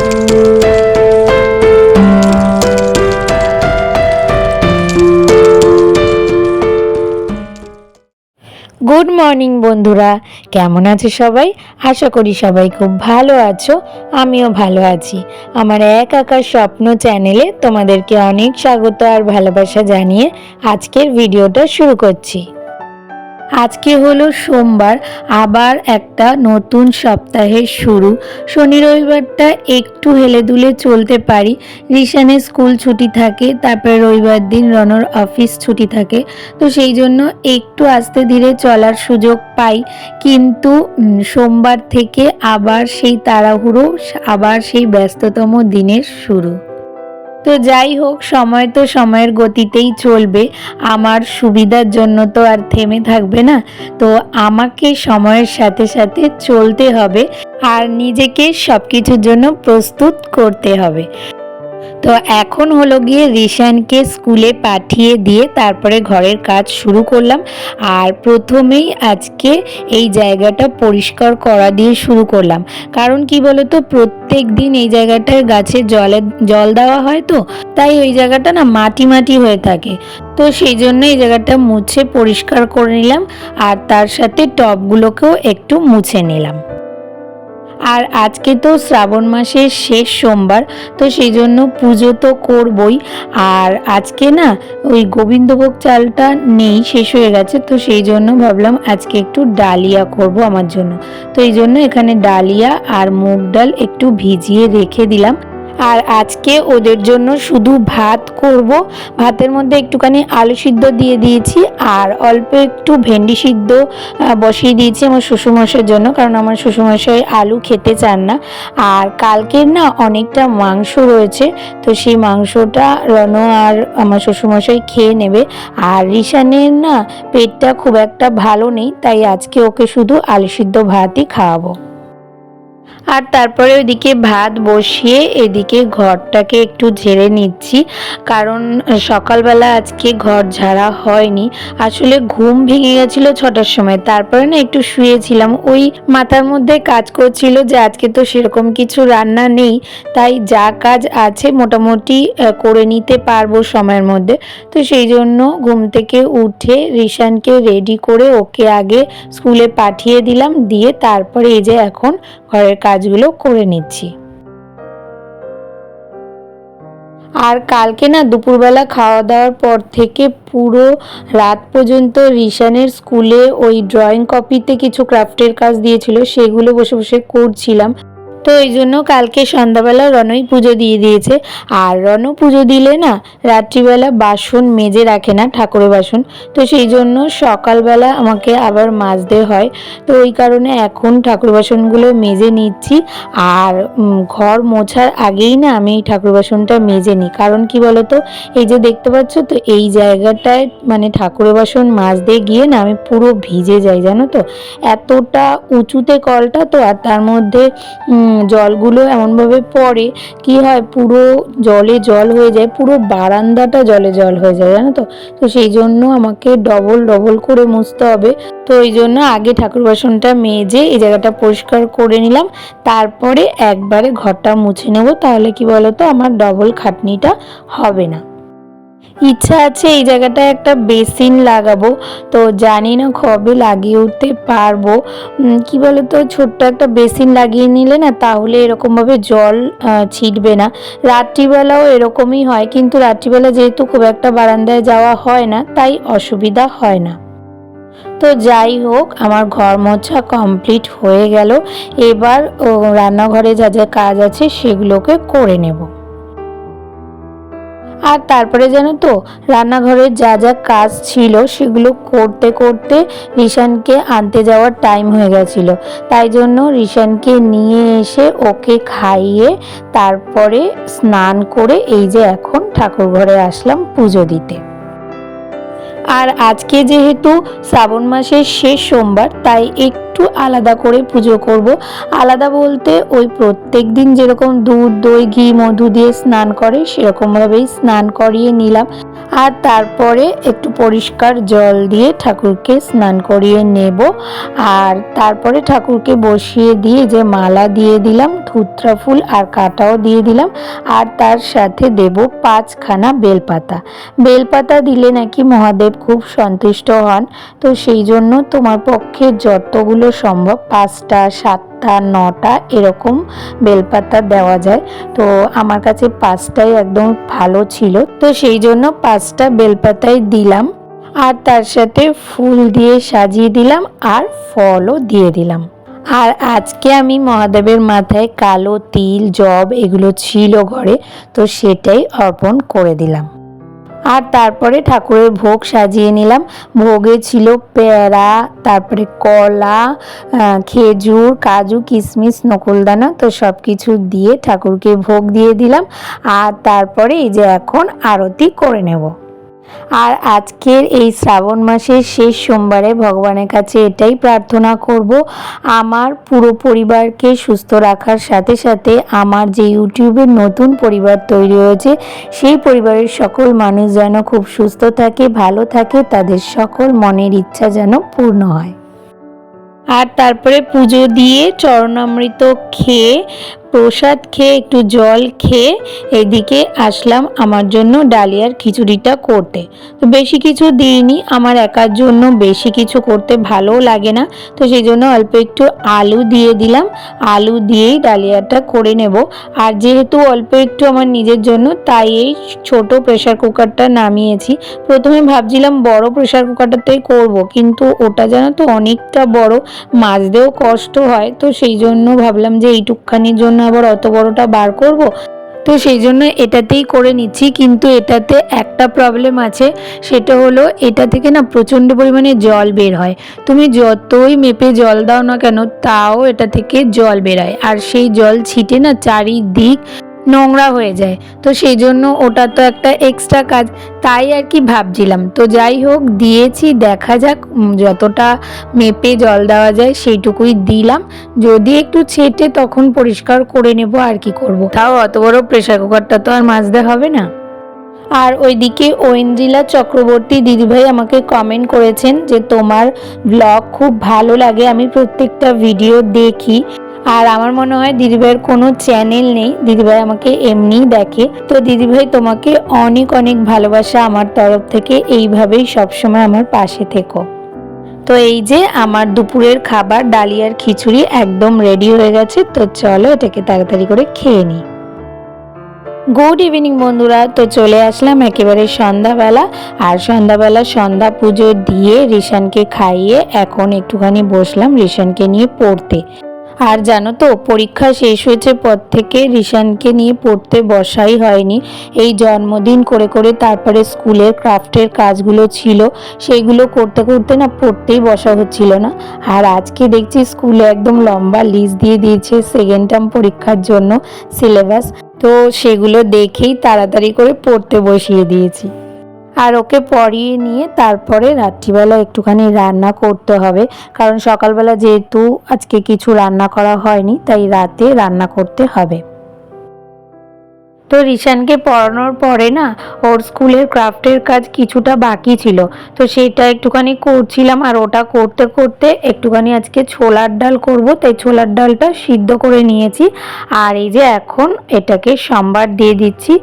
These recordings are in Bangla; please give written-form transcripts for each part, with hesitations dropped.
গুড মর্নিং বন্ধুরা, কেমন আছো সবাই? আশা করি সবাই খুব ভালো আছো। আমিও ভালো আছি। আমার এক আকার স্বপ্ন চ্যানেলে তোমাদেরকে অনেক স্বাগত আর ভালোবাসা জানিয়ে আজকের ভিডিওটা শুরু করছি। আজকে হলো সোমবার, আবার একটা নতুন সপ্তাহের শুরু। শনি রবিবারটা একটু হেলে দুলে চলতে পারি। রিশানের স্কুল ছুটি থাকে, তারপরে রবিবার দিন রনর অফিস ছুটি থাকে, তো সেই জন্য একটু আস্তে ধীরে চলার সুযোগ পাই। কিন্তু সোমবার থেকে আবার সেই তাড়াহুড়ো, আবার সেই ব্যস্ততম দিনের শুরু। তো যাই হোক, সময় তো সময়ের গতিতেই চলবে, আমার সুবিধার জন্য তো আর থেমে থাকবে না। তো আমাকে সময়ের সাথে সাথে চলতে হবে আর নিজেকে সব কিছুর জন্য প্রস্তুত করতে হবে। তো এখন হলো গিয়ে রিশানকে স্কুলে পাঠিয়ে দিয়ে তারপরে ঘরের কাজ শুরু করলাম। আর প্রথমেই আজকে এই জায়গাটা পরিষ্কার করা দিয়ে শুরু করলাম। কারণ কি বলতো, প্রত্যেক দিন এই জায়গাটায় গাছে জল দেওয়া হয়, তো তাই ওই জায়গাটা না মাটি মাটি হয়ে থাকে। তো সেই জন্য এই জায়গাটা মুছে পরিষ্কার করে নিলাম, আর তার সাথে টবগুলোকেও একটু মুছে নিলাম। আর আজকে তো শ্রাবণ মাসের শেষ সোমবার, তো সেই জন্য পুজো তো করবই। আর আজকে না ওই গোবিন্দভোগ চালটা নেই, শেষ হয়ে গেছে, তো সেই জন্য ভাবলাম আজকে একটু ডালিয়া করব আমার জন্য। তো এই জন্য এখানে ডালিয়া আর মুগ ডাল একটু ভিজিয়ে রেখে দিলাম। আর আজকে ওদের জন্য শুধু ভাত করব। ভাতের মধ্যে একটুখানি আলু সিদ্ধ দিয়ে দিয়েছি, আর অল্প একটু ভেন্ডি সিদ্ধ বসিয়ে দিয়েছি আমার শ্বশুরমশাইয়ের জন্য, কারণ আমার শ্বশুরমশাই আলু খেতে চান না। আর কালকের না অনেকটা মাংস রয়েছে, তো সেই মাংসটা রনো আর আমার শ্বশুরমশাই খেয়ে নেবে। আর রিশানের না পেটটা খুব একটা ভালো নেই, তাই আজকে ওকে শুধু আলু সিদ্ধ ভাতই খাওয়াবো। আর তারপরে ওইদিকে ভাত বসিয়ে এদিকে ঘরটাকে একটু ঝেড়ে নিচ্ছি, কারণ সকালবেলা আজকে ঘর ঝাড়া হয়নি। আসলে ঘুম ভেঙে গেছিল 6টার সময়, তারপরে না একটু শুয়েছিলাম। ওই মাথার মধ্যে কাজ করছিল যে আজকে তো সেরকম কিছু রান্না নেই, তাই যা কাজ আছে মোটামুটি করে নিতে পারবো সময়ের মধ্যে। তো সেই জন্য ঘুম থেকে উঠে রিশানকে রেডি করে ওকে আগে স্কুলে পাঠিয়ে দিলাম, দিয়ে তারপরে এই যে এখন ঘরের কাজগুলো করে নিচ্ছি। আর কালকে না দুপুরবেলা খাওয়া দাওয়ার পর থেকে পুরো রাত পর্যন্ত রিশানের স্কুলে ওই ড্রয়িং কপিতে কিছু ক্রাফটের কাজ দিয়েছিল, সেগুলো বসে বসে করছিলাম। তো এই জন্য কালকে সন্ধ্যাবেলা রনই পুজো দিয়ে দিয়েছে। আর রণ পুজো দিলে না রাত্রিবেলা বাসন মেজে রাখে না, ঠাকুরের বাসন, তো সেই জন্য সকালবেলা আমাকে আবার মাজতে হয়। তো ওই কারণে এখন ঠাকুর বাসনগুলো মেজে নিচ্ছি। আর ঘর মোছার আগেই না আমি এই ঠাকুর বাসনটা মেজে নিই, কারণ কি বলতো, এই যে দেখতে পাচ্ছ তো এই জায়গাটায় মানে ঠাকুরের বাসন মাজতে গিয়ে না আমি পুরো ভিজে যাই, জানো তো। এতটা উঁচুতে কলটা, তো আর তার মধ্যে জলগুলো এমনভাবে পড়ে, কি হয় পুরো জলে জল হয়ে যায়, পুরো বারান্দাটা জলে জল হয়ে যায়, জানো তো। তো সেই জন্য আমাকে ডবল ডবল করে মুছতে হবে। তো এই জন্য আগে ঠাকুর বাসনটা মেজে এই জায়গাটা পরিষ্কার করে নিলাম, তারপরে একবারে ঘরটা মুছে নেব, তাহলে কি বলতো আমার ডবল খাটনিটা হবে না। ইচ্ছা আছে এই জায়গাটায় একটা বেসিন লাগাবো, তো জানি না কবে লাগিয়ে উঠতে পারবো। কি বলতো, ছোট্ট একটা বেসিন লাগিয়ে নিলে না তাহলে এরকমভাবে জল ছিটবে না। রাত্রিবেলাও এরকমই হয়, কিন্তু রাত্রিবেলা যেহেতু খুব একটা বারান্দায় যাওয়া হয় না, তাই অসুবিধা হয় না। তো যাই হোক, আমার ঘর মোছা কমপ্লিট হয়ে গেল। এবার রান্নাঘরে যা যা কাজ আছে সেগুলোকে করে নেব। আর তারপরে জানো তো, রান্নাঘরের যা যা কাজ ছিল সেগুলো করতে করতে রিশানকে আনতে যাওয়ার টাইম হয়ে গেছিলো, তাই জন্য রিশানকে নিয়ে এসে ওকে খাইয়ে তারপরে স্নান করে এই যে এখন ঠাকুর ঘরে আসলাম পুজো দিতে। আর আজকে যেহেতু শ্রাবণ মাসের শেষ সোমবার, তাই একটু একটু আলাদা করে পুজো করব। আলাদা বলতে ওই প্রত্যেক দিন যেরকম দুধ দই ঘি মধু দিয়ে স্নান করে সেরকমভাবেই স্নান করিয়ে নিলাম। আর তারপরে একটু পরিষ্কার জল দিয়ে ঠাকুরকে স্নান করিয়ে নেব। আর তারপরে ঠাকুরকে বসিয়ে দিয়ে যে মালা দিয়ে দিলাম, ধুত্রা ফুল আর কাঁটাও দিয়ে দিলাম। আর তার সাথে দেব 5খানা বেলপাতা। বেলপাতা দিলে নাকি মহাদেব খুব সন্তুষ্ট হন। তো সেই জন্য তোমার পক্ষে যতগুলো সম্ভব 5টা 7টা 9টা এরকম বেলপাতা দেওয়া যায়। তো আমার কাছে 5টাই একদম ভালো ছিল, তো সেই জন্য 5টা বেলপাতাই দিলাম। আর তার সাথে ফুল দিয়ে সাজিয়ে দিলাম আর ফলও দিয়ে দিলাম। আর আজকে আমি মহাদেবের মাথায় কালো তিল জব এগুলো ছিল ঘরে, তো সেটাই অর্পণ করে দিলাম। আর তারপরে ঠাকুরের ভোগ সাজিয়ে নিলাম। ভোগে ছিল পেয়ারা, তারপরে কলা, খেজুর, কাজু কিশমিশ নকুলদানা, তো সব কিছু দিয়ে ঠাকুরকে ভোগ দিয়ে দিলাম। আর তারপরে এই যে এখন আরতি করে নেব। আর আজকের এই শ্রাবণ মাসের শেষ সোমবারে ভগবানের কাছে এটাই প্রার্থনা করব, আমার পুরো পরিবারকে সুস্থ রাখার সাথে সাথে আমার যে ইউটিউবের নতুন পরিবার তৈরি হয়েছে সেই পরিবারের সকল মানুষ যেন খুব সুস্থ থাকে, ভালো থাকে, তাদের সকল মনের ইচ্ছা যেন পূর্ণ হয়। আর তারপরে পুজো দিয়ে চরণামৃত খেয়ে প্রসাদ খেয়ে একটু জল খেয়ে এদিকে আসলাম আমার জন্য ডালিয়ার খিচুড়িটা করতে। তো বেশি কিছু দিইনি, আমার একার জন্য বেশি কিছু করতে ভালো লাগে না, তো সেই জন্য অল্প একটু আলু দিয়ে দিলাম। আলু দিয়েই ডালিয়াটা করে নেব। আর যেহেতু অল্প একটু আমার নিজের জন্য, তাই এই ছোট প্রেসার কুকারটা নামিয়েছি। প্রথমে ভাবছিলাম বড় প্রেসার কুকারটাতেই করব, কিন্তু ওটা জানো তো অনেকটা বড়, মাজতেও কষ্ট হয়। তো সেই জন্য ভাবলাম যে এইটুকখানির জন্য আবার অত বড়টা বার করব, তো সেই জন্য এটাতেই করে নিচ্ছি। কিন্তু এটাতে একটা প্রবলেম আছে, সেটা হলো এটা থেকে না প্রচণ্ড পরিমাণে জল বের হয়। তুমি যতই মেপে জল দাও না কেন তাও এটা থেকে জল বেরোয়, আর সেই জল ছিটে না চারিদিক নোংরা হয়ে যায়। তো সেই জন্য ওটা তো একটা এক্সট্রা কাজ, তাই আর কি ভাবছিলাম। তো যাই হোক দিয়েছি, দেখা যাক যতটা মেপে জল দেওয়া যায় সেইটুকুই দিলাম। যদি একটু ছেটে তখন পরিষ্কার করে নেব, আর কি করব, তাও অত বড় প্রেসার কুকারটা তো আর মাজতে হবে না। আর ওইদিকে ঐন্দ্রিলা চক্রবর্তী দিদিভাই আমাকে কমেন্ট করেছেন যে তোমার ব্লগ খুব ভালো লাগে, আমি প্রত্যেকটা ভিডিও দেখি। আর আমার মনে হয় দিদিভাইয়ের কোনো চ্যানেল নেই, দিদিভাই আমাকে এমনিই দেখে। তো দিদিভাই তোমাকে অনেক অনেক ভালোবাসা আমার তরফ থেকে, এইভাবেই সবসময় আমার পাশে থেকো। তো এই যে আমার দুপুরের খাবার ডালিয়ার খিচুড়ি একদম রেডি হয়ে গেছে, তো চলো এটাকে তাড়াতাড়ি করে খেয়ে নিই। গুড ইভিনিং বন্ধুরা, তো চলে আসলাম একেবারে সন্ধ্যাবেলা। আর সন্ধ্যাবেলা সন্ধ্যা পুজো দিয়ে রিশানকে খাইয়ে এখন একটুখানি বসলাম রিশানকে নিয়ে পড়তে। আর জানো তো পরীক্ষা শেষ হয়েছে পর থেকে রিশানকে নিয়ে পড়তে বসাই হয়নি। এই জন্মদিন করে করে তারপরে স্কুলের ক্রাফটের কাজগুলো ছিল, সেইগুলো করতে করতে না পড়তেই বসা হচ্ছিল না। আর আজকে দেখছি স্কুলে একদম লম্বা লিস্ট দিয়ে দিয়েছে সেকেন্ড টার্ম পরীক্ষার জন্য সিলেবাস, তো সেগুলো দেখেই তাড়াতাড়ি করে পড়তে বসিয়ে দিয়েছি। আর ওকে পড়িয়ে নিয়ে তারপরে রাত্রিবেলা একটুখানি রান্না করতে হবে, কারণ সকালবেলা যেহেতু আজকে কিছু রান্না করা হয়নি তাই রাতে রান্না করতে হবে। তো রিশানকে পড়ানোর পরে না ওর স্কুলের ক্রাফটের কাজ কিছুটা বাকি ছিল, তো সেটা একটুখানি করছিলাম। আর ওটা করতে করতে একটুখানি আজকে ছোলার ডাল করব, তাই ছোলার ডালটা সিদ্ধ করে নিয়েছি। আর এই যে এখন এটাকে সম্বার দিয়ে দিচ্ছি।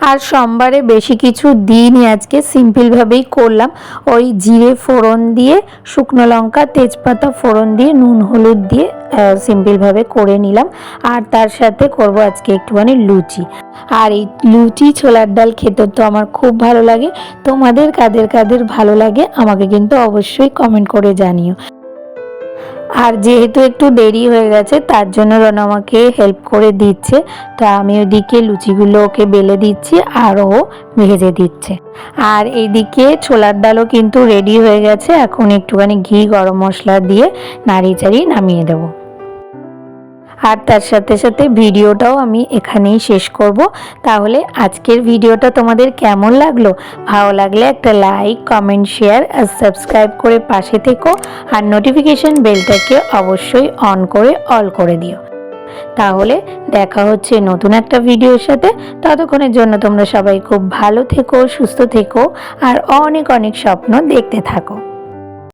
আর সোমবারে বেশি কিছু দিইনি, আজকে সিম্পলভাবেই করলাম। ওই জিরে ফোড়ন দিয়ে শুকনো লঙ্কা তেজপাতা ফোড়ন দিয়ে নুন হলুদ দিয়ে সিম্পলভাবে করে নিলাম। আর তার সাথে করব আজকে একটুখানি লুচি। আর এই লুচি ছোলার ডাল খেতে তো আমার খুব ভালো লাগে। তোমাদের কাদের কাদের ভালো লাগে আমাকে কিন্তু অবশ্যই কমেন্ট করে জানিও। আর যেহেতু একটু দেরি হয়ে গেছে তার জন্য রনা আমাকে হেল্প করে দিচ্ছে, তো আমি ওইদিকে লুচিগুলো ওকে বেলে দিচ্ছি আর ও ভেজে দিচ্ছে। আর এইদিকে ছোলার ডালও কিন্তু রেডি হয়ে গেছে, এখন একটুখানি ঘি গরম মশলা দিয়ে নাড়িয়ে চাড়িয়ে নামিয়ে দেবো। আর তার সাথে সাথে ভিডিওটাও আমি এখানেই শেষ করব। তাহলে আজকের ভিডিওটা তোমাদের কেমন লাগলো? ভালো লাগলে একটা লাইক, কমেন্ট, শেয়ার আর সাবস্ক্রাইব করে পাশে থেকো। আর নোটিফিকেশন বেলটাকে অবশ্যই অন করে অল করে দিও। তাহলে দেখা হচ্ছে নতুন একটা ভিডিওর সাথে। ততক্ষণের জন্য তোমরা সবাই খুব ভালো থেকো, সুস্থ থেকো আর অনেক অনেক স্বপ্ন দেখতে থাকো।